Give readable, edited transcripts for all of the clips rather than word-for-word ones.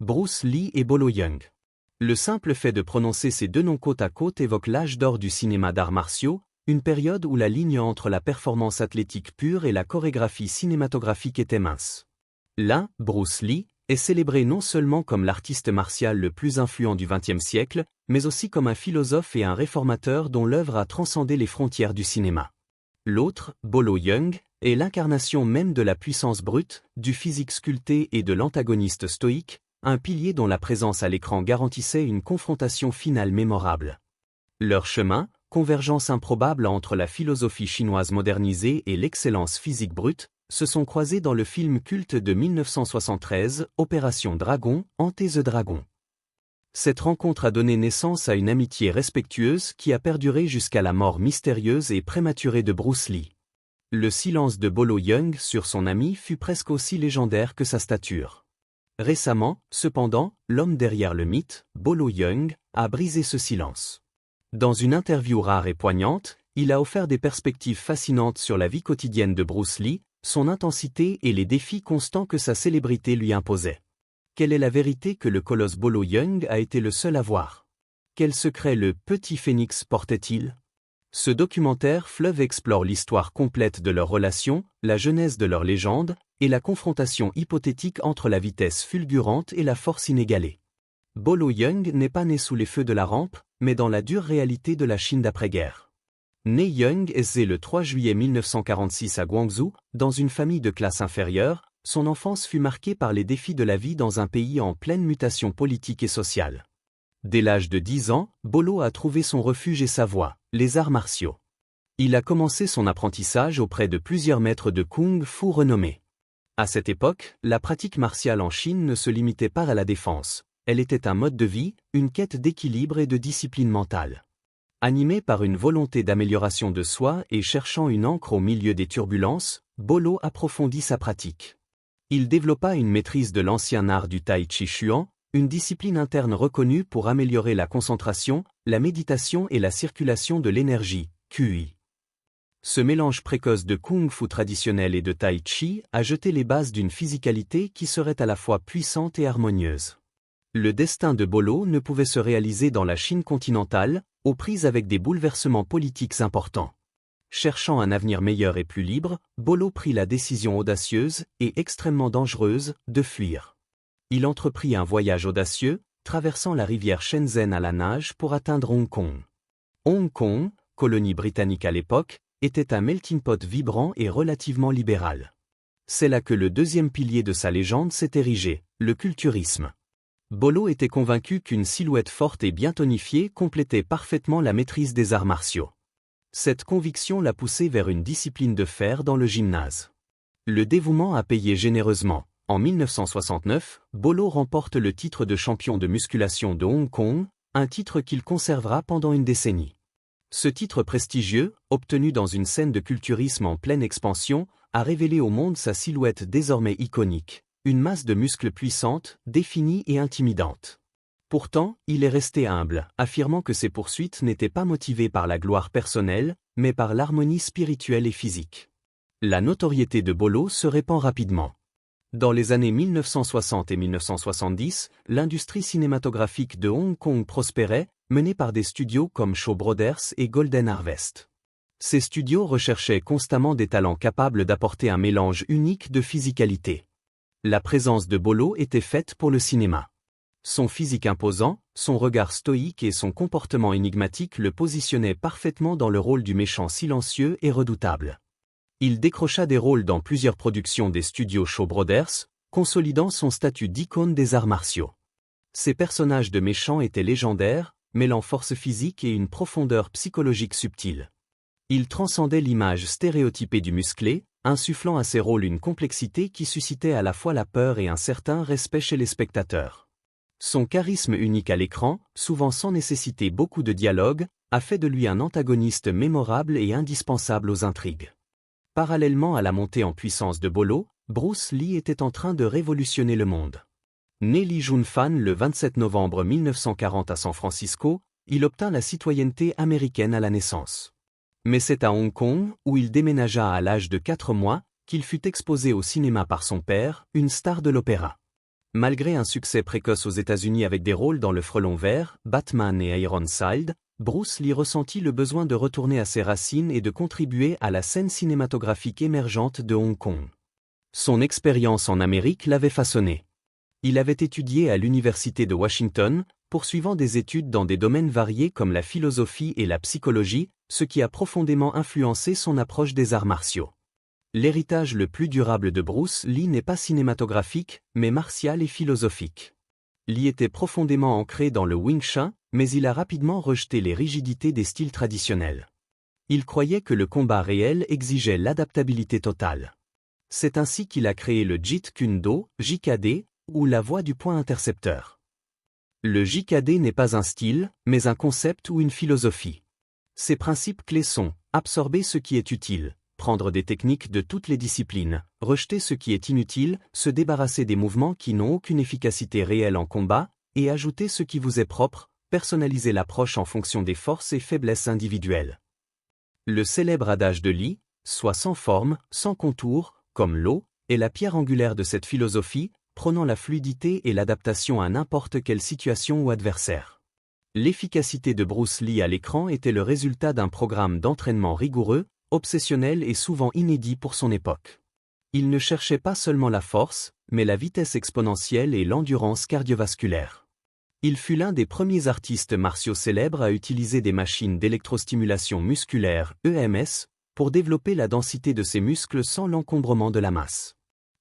Bruce Lee et Bolo Yeung. Le simple fait de prononcer ces deux noms côte à côte évoque l'âge d'or du cinéma d'arts martiaux, une période où la ligne entre la performance athlétique pure et la chorégraphie cinématographique était mince. L'un, Bruce Lee, est célébré non seulement comme l'artiste martial le plus influent du XXe siècle, mais aussi comme un philosophe et un réformateur dont l'œuvre a transcendé les frontières du cinéma. L'autre, Bolo Yeung, est l'incarnation même de la puissance brute, du physique sculpté et de l'antagoniste stoïque, un pilier dont la présence à l'écran garantissait une confrontation finale mémorable. Leur chemin, convergence improbable entre la philosophie chinoise modernisée et l'excellence physique brute, se sont croisés dans le film culte de 1973, Opération Dragon, Enter the Dragon. Cette rencontre a donné naissance à une amitié respectueuse qui a perduré jusqu'à la mort mystérieuse et prématurée de Bruce Lee. Le silence de Bolo Yeung sur son ami fut presque aussi légendaire que sa stature. Récemment, cependant, l'homme derrière le mythe, Bolo Yeung, a brisé ce silence. Dans une interview rare et poignante, il a offert des perspectives fascinantes sur la vie quotidienne de Bruce Lee, son intensité et les défis constants que sa célébrité lui imposait. Quelle est la vérité que le colosse Bolo Yeung a été le seul à voir? Quel secret le petit phénix portait-il? Ce documentaire fleuve explore l'histoire complète de leur relation, la genèse de leur légende, et la confrontation hypothétique entre la vitesse fulgurante et la force inégalée. Bolo Yeung n'est pas né sous les feux de la rampe, mais dans la dure réalité de la Chine d'après-guerre. Né Yeung est né le 3 juillet 1946 à Guangzhou, dans une famille de classe inférieure, son enfance fut marquée par les défis de la vie dans un pays en pleine mutation politique et sociale. Dès l'âge de 10 ans, Bolo a trouvé son refuge et sa voie, les arts martiaux. Il a commencé son apprentissage auprès de plusieurs maîtres de kung-fu renommés. À cette époque, la pratique martiale en Chine ne se limitait pas à la défense, elle était un mode de vie, une quête d'équilibre et de discipline mentale. Animé par une volonté d'amélioration de soi et cherchant une ancre au milieu des turbulences, Bolo approfondit sa pratique. Il développa une maîtrise de l'ancien art du Tai Chi Chuan, une discipline interne reconnue pour améliorer la concentration, la méditation et la circulation de l'énergie, QI. Ce mélange précoce de kung-fu traditionnel et de Tai Chi a jeté les bases d'une physicalité qui serait à la fois puissante et harmonieuse. Le destin de Bolo ne pouvait se réaliser dans la Chine continentale, aux prises avec des bouleversements politiques importants. Cherchant un avenir meilleur et plus libre, Bolo prit la décision audacieuse, et extrêmement dangereuse, de fuir. Il entreprit un voyage audacieux, traversant la rivière Shenzhen à la nage pour atteindre Hong Kong. Hong Kong, colonie britannique à l'époque, était un melting pot vibrant et relativement libéral. C'est là que le deuxième pilier de sa légende s'est érigé, le culturisme. Bolo était convaincu qu'une silhouette forte et bien tonifiée complétait parfaitement la maîtrise des arts martiaux. Cette conviction l'a poussé vers une discipline de fer dans le gymnase. Le dévouement a payé généreusement. En 1969, Bolo remporte le titre de champion de musculation de Hong Kong, un titre qu'il conservera pendant une décennie. Ce titre prestigieux, obtenu dans une scène de culturisme en pleine expansion, a révélé au monde sa silhouette désormais iconique, une masse de muscles puissante, définie et intimidante. Pourtant, il est resté humble, affirmant que ses poursuites n'étaient pas motivées par la gloire personnelle, mais par l'harmonie spirituelle et physique. La notoriété de Bolo se répand rapidement. Dans les années 1960 et 1970, l'industrie cinématographique de Hong Kong prospérait, menée par des studios comme Shaw Brothers et Golden Harvest. Ces studios recherchaient constamment des talents capables d'apporter un mélange unique de physicalité. La présence de Bolo était faite pour le cinéma. Son physique imposant, son regard stoïque et son comportement énigmatique le positionnaient parfaitement dans le rôle du méchant silencieux et redoutable. Il décrocha des rôles dans plusieurs productions des studios Shaw Brothers, consolidant son statut d'icône des arts martiaux. Ces personnages de méchants étaient légendaires, mêlant force physique et une profondeur psychologique subtile. Ils transcendaient l'image stéréotypée du musclé, insufflant à ces rôles une complexité qui suscitait à la fois la peur et un certain respect chez les spectateurs. Son charisme unique à l'écran, souvent sans nécessiter beaucoup de dialogue, a fait de lui un antagoniste mémorable et indispensable aux intrigues. Parallèlement à la montée en puissance de Bolo, Bruce Lee était en train de révolutionner le monde. Né Lee Jun-fan le 27 novembre 1940 à San Francisco, il obtint la citoyenneté américaine à la naissance. Mais c'est à Hong Kong, où il déménagea à l'âge de 4 mois, qu'il fut exposé au cinéma par son père, une star de l'opéra. Malgré un succès précoce aux États-Unis avec des rôles dans Le Frelon Vert, Batman et Ironside, Bruce Lee ressentit le besoin de retourner à ses racines et de contribuer à la scène cinématographique émergente de Hong Kong. Son expérience en Amérique l'avait façonné. Il avait étudié à l'Université de Washington, poursuivant des études dans des domaines variés comme la philosophie et la psychologie, ce qui a profondément influencé son approche des arts martiaux. L'héritage le plus durable de Bruce Lee n'est pas cinématographique, mais martial et philosophique. Lee était profondément ancré dans le Wing Chun, mais il a rapidement rejeté les rigidités des styles traditionnels. Il croyait que le combat réel exigeait l'adaptabilité totale. C'est ainsi qu'il a créé le Jeet Kune Do, JKD, ou la voie du point intercepteur. Le JKD n'est pas un style, mais un concept ou une philosophie. Ses principes clés sont absorber ce qui est utile, prendre des techniques de toutes les disciplines, rejeter ce qui est inutile, se débarrasser des mouvements qui n'ont aucune efficacité réelle en combat, et ajouter ce qui vous est propre, personnaliser l'approche en fonction des forces et faiblesses individuelles. Le célèbre adage de Lee, sois sans forme, sans contour, comme l'eau, est la pierre angulaire de cette philosophie, prônant la fluidité et l'adaptation à n'importe quelle situation ou adversaire. L'efficacité de Bruce Lee à l'écran était le résultat d'un programme d'entraînement rigoureux, obsessionnel et souvent inédit pour son époque. Il ne cherchait pas seulement la force, mais la vitesse exponentielle et l'endurance cardiovasculaire. Il fut l'un des premiers artistes martiaux célèbres à utiliser des machines d'électrostimulation musculaire, EMS, pour développer la densité de ses muscles sans l'encombrement de la masse.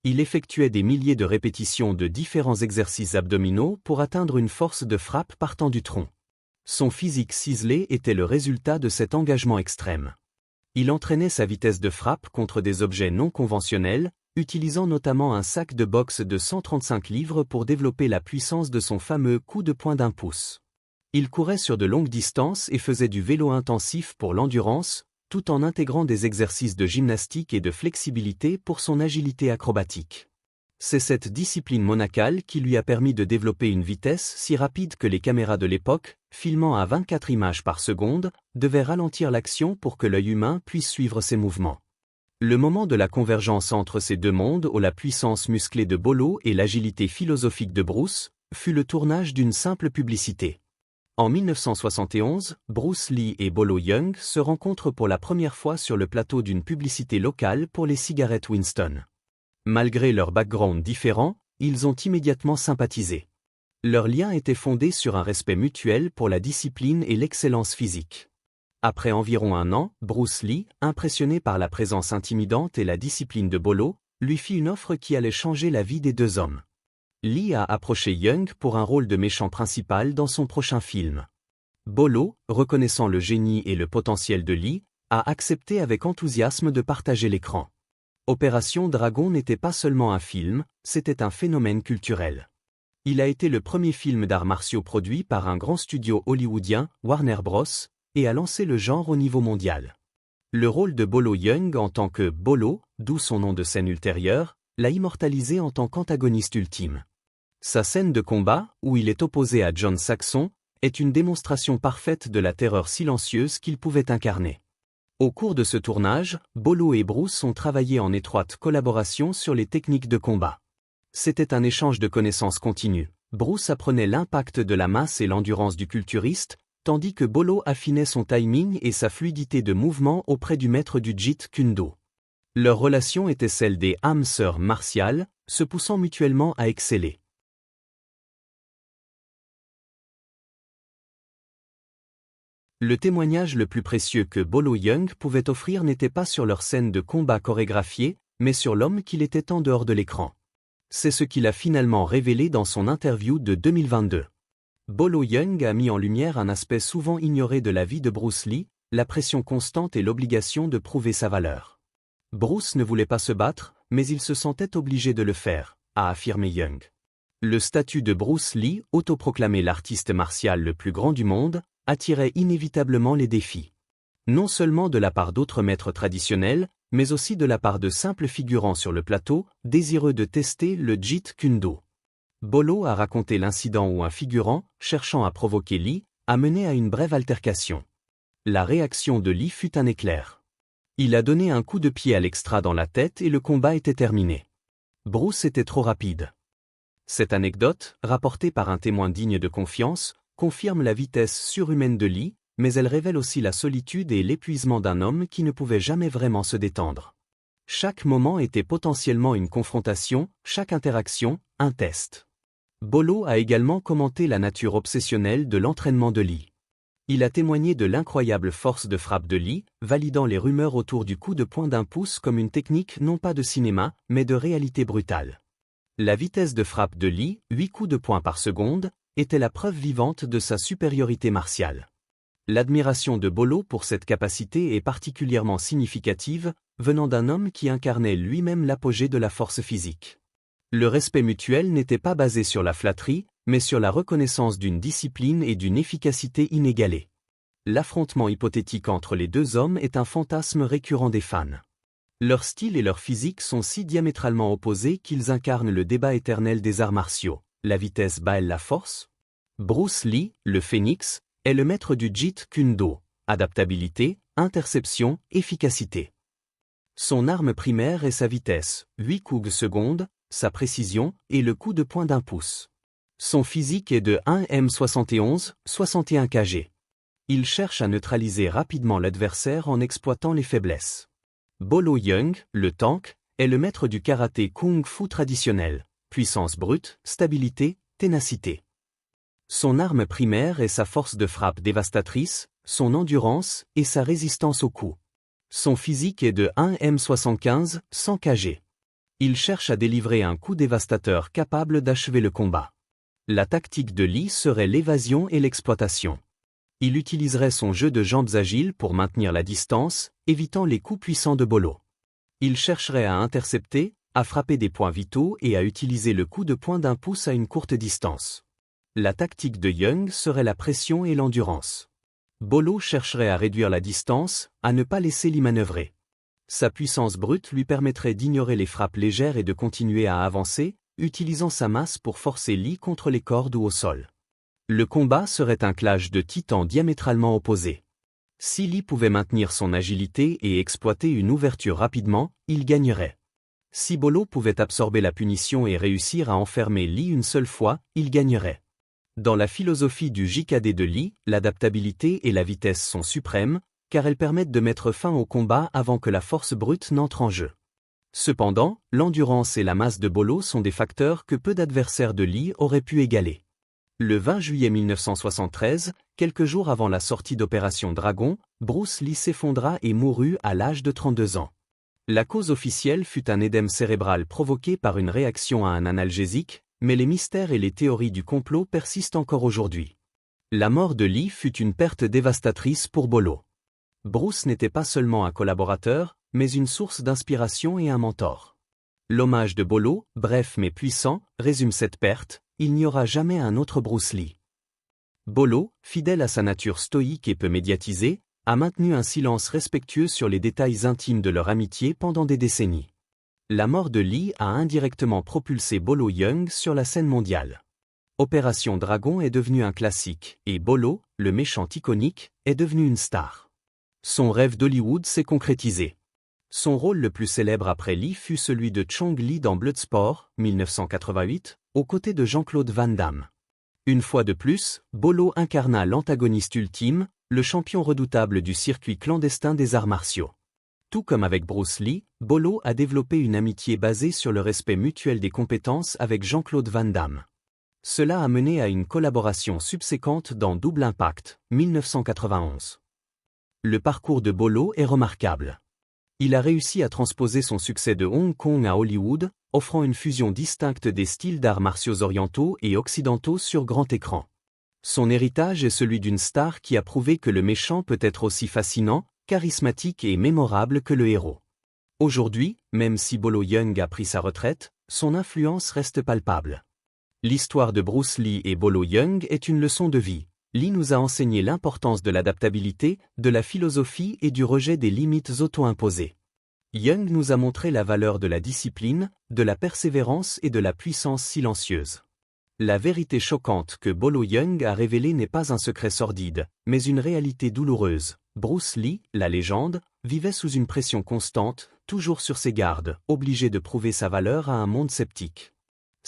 Il effectuait des milliers de répétitions de différents exercices abdominaux pour atteindre une force de frappe partant du tronc. Son physique ciselé était le résultat de cet engagement extrême. Il entraînait sa vitesse de frappe contre des objets non conventionnels, utilisant notamment un sac de boxe de 135 livres pour développer la puissance de son fameux coup de poing d'1 pouce. Il courait sur de longues distances et faisait du vélo intensif pour l'endurance, tout en intégrant des exercices de gymnastique et de flexibilité pour son agilité acrobatique. C'est cette discipline monacale qui lui a permis de développer une vitesse si rapide que les caméras de l'époque, filmant à 24 images par seconde, devaient ralentir l'action pour que l'œil humain puisse suivre ses mouvements. Le moment de la convergence entre ces deux mondes où la puissance musclée de Bolo et l'agilité philosophique de Bruce, fut le tournage d'une simple publicité. En 1971, Bruce Lee et Bolo Yeung se rencontrent pour la première fois sur le plateau d'une publicité locale pour les cigarettes Winston. Malgré leurs backgrounds différents, ils ont immédiatement sympathisé. Leur lien était fondé sur un respect mutuel pour la discipline et l'excellence physique. Après environ 1 an, Bruce Lee, impressionné par la présence intimidante et la discipline de Bolo, lui fit une offre qui allait changer la vie des deux hommes. Lee a approché Yeung pour un rôle de méchant principal dans son prochain film. Bolo, reconnaissant le génie et le potentiel de Lee, a accepté avec enthousiasme de partager l'écran. Opération Dragon n'était pas seulement un film, c'était un phénomène culturel. Il a été le premier film d'arts martiaux produit par un grand studio hollywoodien, Warner Bros., et a lancé le genre au niveau mondial. Le rôle de Bolo Yeung en tant que Bolo, d'où son nom de scène ultérieur, l'a immortalisé en tant qu'antagoniste ultime. Sa scène de combat, où il est opposé à John Saxon, est une démonstration parfaite de la terreur silencieuse qu'il pouvait incarner. Au cours de ce tournage, Bolo et Bruce ont travaillé en étroite collaboration sur les techniques de combat. C'était un échange de connaissances continu. Bruce apprenait l'impact de la masse et l'endurance du culturiste, tandis que Bolo affinait son timing et sa fluidité de mouvement auprès du maître du Jeet Kune Do. Leur relation était celle des âmes sœurs martiales, se poussant mutuellement à exceller. Le témoignage le plus précieux que Bolo Yeung pouvait offrir n'était pas sur leur scène de combat chorégraphiée, mais sur l'homme qu'il était en dehors de l'écran. C'est ce qu'il a finalement révélé dans son interview de 2022. Bolo Yeung a mis en lumière un aspect souvent ignoré de la vie de Bruce Lee, la pression constante et l'obligation de prouver sa valeur. Bruce ne voulait pas se battre, mais il se sentait obligé de le faire, a affirmé Yeung. Le statut de Bruce Lee, autoproclamé l'artiste martial le plus grand du monde, attirait inévitablement les défis. Non seulement de la part d'autres maîtres traditionnels, mais aussi de la part de simples figurants sur le plateau, désireux de tester le Jeet Kune Do. Bolo a raconté l'incident où un figurant, cherchant à provoquer Lee, a mené à une brève altercation. La réaction de Lee fut un éclair. Il a donné un coup de pied à l'extra dans la tête et le combat était terminé. Bruce était trop rapide. Cette anecdote, rapportée par un témoin digne de confiance, confirme la vitesse surhumaine de Lee, mais elle révèle aussi la solitude et l'épuisement d'un homme qui ne pouvait jamais vraiment se détendre. Chaque moment était potentiellement une confrontation, chaque interaction, un test. Bolo a également commenté la nature obsessionnelle de l'entraînement de Lee. Il a témoigné de l'incroyable force de frappe de Lee, validant les rumeurs autour du coup de poing d'un pouce comme une technique non pas de cinéma, mais de réalité brutale. La vitesse de frappe de Lee, 8 coups de poing par seconde, était la preuve vivante de sa supériorité martiale. L'admiration de Bolo pour cette capacité est particulièrement significative, venant d'un homme qui incarnait lui-même l'apogée de la force physique. Le respect mutuel n'était pas basé sur la flatterie, mais sur la reconnaissance d'une discipline et d'une efficacité inégalée. L'affrontement hypothétique entre les deux hommes est un fantasme récurrent des fans. Leur style et leur physique sont si diamétralement opposés qu'ils incarnent le débat éternel des arts martiaux. La vitesse bat-elle la force? Bruce Lee, le phénix, est le maître du Jeet Kune Do. Adaptabilité, interception, efficacité. Son arme primaire est sa vitesse, 8 coups secondes, sa précision et le coup de poing d'un pouce. Son physique est de 1m71, 61 kg. Il cherche à neutraliser rapidement l'adversaire en exploitant les faiblesses. Bolo Yeung, le tank, est le maître du karaté kung-fu traditionnel, puissance brute, stabilité, ténacité. Son arme primaire est sa force de frappe dévastatrice, son endurance et sa résistance aux coups. Son physique est de 1m75, 100 kg. Il cherche à délivrer un coup dévastateur capable d'achever le combat. La tactique de Lee serait l'évasion et l'exploitation. Il utiliserait son jeu de jambes agiles pour maintenir la distance, évitant les coups puissants de Bolo. Il chercherait à intercepter, à frapper des points vitaux et à utiliser le coup de poing d'un pouce à une courte distance. La tactique de Yeung serait la pression et l'endurance. Bolo chercherait à réduire la distance, à ne pas laisser Lee manœuvrer. Sa puissance brute lui permettrait d'ignorer les frappes légères et de continuer à avancer, utilisant sa masse pour forcer Lee contre les cordes ou au sol. Le combat serait un clash de titans diamétralement opposés. Si Lee pouvait maintenir son agilité et exploiter une ouverture rapidement, il gagnerait. Si Bolo pouvait absorber la punition et réussir à enfermer Lee une seule fois, il gagnerait. Dans la philosophie du JKD de Lee, l'adaptabilité et la vitesse sont suprêmes, car elles permettent de mettre fin au combat avant que la force brute n'entre en jeu. Cependant, l'endurance et la masse de Bolo sont des facteurs que peu d'adversaires de Lee auraient pu égaler. Le 20 juillet 1973, quelques jours avant la sortie d'Opération Dragon, Bruce Lee s'effondra et mourut à l'âge de 32 ans. La cause officielle fut un édème cérébral provoqué par une réaction à un analgésique, mais les mystères et les théories du complot persistent encore aujourd'hui. La mort de Lee fut une perte dévastatrice pour Bolo. Bruce n'était pas seulement un collaborateur, mais une source d'inspiration et un mentor. L'hommage de Bolo, bref mais puissant, résume cette perte: il n'y aura jamais un autre Bruce Lee. Bolo, fidèle à sa nature stoïque et peu médiatisée, a maintenu un silence respectueux sur les détails intimes de leur amitié pendant des décennies. La mort de Lee a indirectement propulsé Bolo Yeung sur la scène mondiale. Opération Dragon est devenue un classique, et Bolo, le méchant iconique, est devenu une star. Son rêve d'Hollywood s'est concrétisé. Son rôle le plus célèbre après Lee fut celui de Chong Li dans Bloodsport, 1988, aux côtés de Jean-Claude Van Damme. Une fois de plus, Bolo incarna l'antagoniste ultime, le champion redoutable du circuit clandestin des arts martiaux. Tout comme avec Bruce Lee, Bolo a développé une amitié basée sur le respect mutuel des compétences avec Jean-Claude Van Damme. Cela a mené à une collaboration subséquente dans Double Impact, 1991. Le parcours de Bolo est remarquable. Il a réussi à transposer son succès de Hong Kong à Hollywood, offrant une fusion distincte des styles d'arts martiaux orientaux et occidentaux sur grand écran. Son héritage est celui d'une star qui a prouvé que le méchant peut être aussi fascinant, charismatique et mémorable que le héros. Aujourd'hui, même si Bolo Yeung a pris sa retraite, son influence reste palpable. L'histoire de Bruce Lee et Bolo Yeung est une leçon de vie. Lee nous a enseigné l'importance de l'adaptabilité, de la philosophie et du rejet des limites auto-imposées. Yeung nous a montré la valeur de la discipline, de la persévérance et de la puissance silencieuse. La vérité choquante que Bolo Yeung a révélée n'est pas un secret sordide, mais une réalité douloureuse. Bruce Lee, la légende, vivait sous une pression constante, toujours sur ses gardes, obligé de prouver sa valeur à un monde sceptique.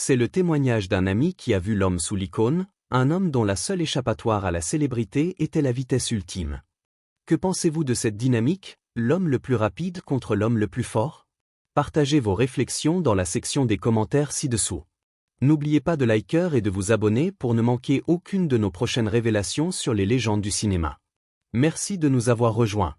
C'est le témoignage d'un ami qui a vu l'homme sous l'icône, un homme dont la seule échappatoire à la célébrité était la vitesse ultime. Que pensez-vous de cette dynamique, l'homme le plus rapide contre l'homme le plus fort? Partagez vos réflexions dans la section des commentaires ci-dessous. N'oubliez pas de liker et de vous abonner pour ne manquer aucune de nos prochaines révélations sur les légendes du cinéma. Merci de nous avoir rejoints.